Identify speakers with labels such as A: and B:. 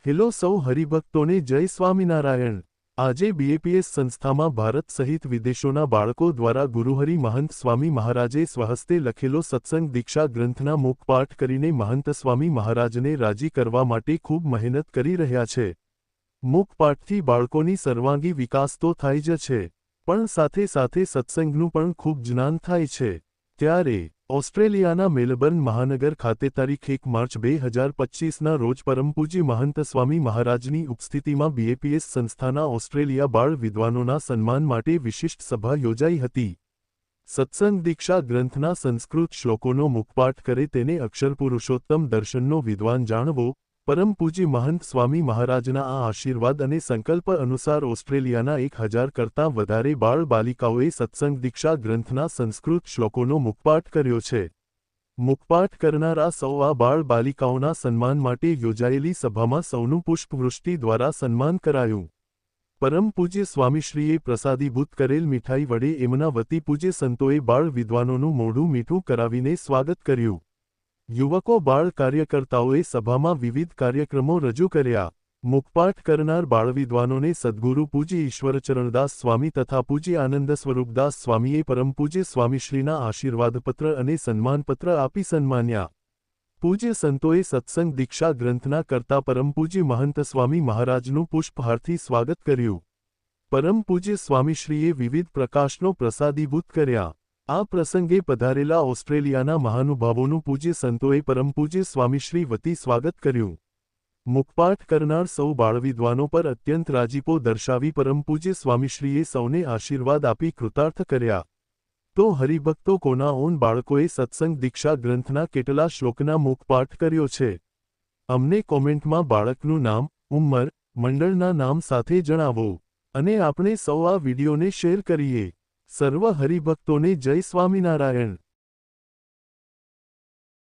A: Hello સૌ હરિભક્તોને જય સ્વામિનારાયણ। આજે બીએપીએસ સંસ્થામાં ભારત સહિત વિદેશોના બાળકો દ્વારા ગુરુહરિ મહંત સ્વામી મહારાજે સ્વહસ્તે લખેલો સત્સંગ દીક્ષા ગ્રંથના મુખપાઠ કરીને મહંત સ્વામી મહારાજને રાજી કરવા માટે ખૂબ મહેનત કરી રહ્યા છે। મુખપાઠથી બાળકોની સર્વાંગી વિકાસ તો થાય જ છે, પણ સાથે સાથે સત્સંગનું પણ ખૂબ જ્ઞાન થાય છે। ત્યારે ઓસ્ટ્રેલિયાના મેલબર્ન મહાનગર ખાતે તારીખ 1 માર્ચ 2025ના રોજ પરમ પૂજ્ય મહંત સ્વામી મહારાજની ઉપસ્થિતિમાં બીએપીએસ સંસ્થાના ઓસ્ટ્રેલિયા બાળ વિદ્વાનોના સન્માન માટે વિશિષ્ટ સભા યોજાઈ હતી। સત્સંગ દીક્ષા ગ્રંથના સંસ્કૃત શ્લોકોનો મુખપાઠ કરે તેને અક્ષરપુરુષોત્તમ દર્શનનો વિદ્વાન જાણવો। પરમ પૂજ્ય મહંત સ્વામી મહારાજના આ આશીર્વાદ અને સંકલ્પ અનુસાર ઓસ્ટ્રેલિયાના 1000 કરતાં વધારે બાળ બાલિકાઓએ સત્સંગ દીક્ષા ગ્રંથના સંસ્કૃત શ્લોકોનો મુખપાઠ કર્યો છે। મુખપાઠ કરનાર આ સૌ બાળ બાલિકાઓના સન્માન માટે યોજાયેલી સભામાં સૌનું પુષ્પવૃષ્ટિ દ્વારા સન્માન કરાયું। પરમ પૂજ્ય સ્વામીશ્રીએ પ્રસાદીભૂત કરેલ મીઠાઈ વડે એમના વતી પૂજ્ય સંતોએ બાળ વિદ્વાનોનું મોઢું મીઠું કરાવીને સ્વાગત કર્યું। યુવકો બાળ કાર્યકર્તાઓએ સભામાં વિવિધ કાર્યક્રમો રજૂ કર્યા। મુખપાઠ કરનાર બાળવિદ્વાનોને સદ્ગુરુ પૂજ્ય ઈશ્વરચરણદાસ સ્વામી તથા પૂજ્ય આનંદ સ્વરૂપદાસ સ્વામીએ પરમ પૂજ્ય સ્વામીશ્રીના આશીર્વાદપત્ર અને સન્માનપત્ર આપી સન્માન્યા। પૂજ્ય સંતોએ સત્સંગ દીક્ષા ગ્રંથના કરતા પરમ પૂજ્ય મહંત સ્વામી મહારાજનું પુષ્પહારથી સ્વાગત કર્યું। પરમ પૂજ્ય સ્વામીશ્રીએ વિવિધ પ્રકાશનો પ્રસાદીભૂત કર્યા। આ પ્રસંગે પધારેલા ઓસ્ટ્રેલિયાના મહાનુભાવોનું પૂજ્ય સંતોએ પરમ પૂજ્ય સ્વામીશ્રી વતી સ્વાગત કર્યું। મુખપાઠ કરનાર સૌ બાળવિદ્વાનો પર અત્યંત રાજીપો દર્શાવી પરમ પૂજ્ય સ્વામીશ્રીએ સૌને આશીર્વાદ આપી કૃતાર્થ કર્યા। તો હરિભક્તો કોના ઓન બાળકોએ સત્સંગ દીક્ષા ગ્રંથના કેટલા શ્લોકના મુખપાઠ કર્યો છે? અમને કોમેન્ટમાં બાળકનું નામ, ઉંમર, મંડળના નામ સાથે જણાવો અને આપણે સૌ આ વિડીયોને શેર કરીએ। સર્વ હરિભક્તોને જય સ્વામિનારાયણ।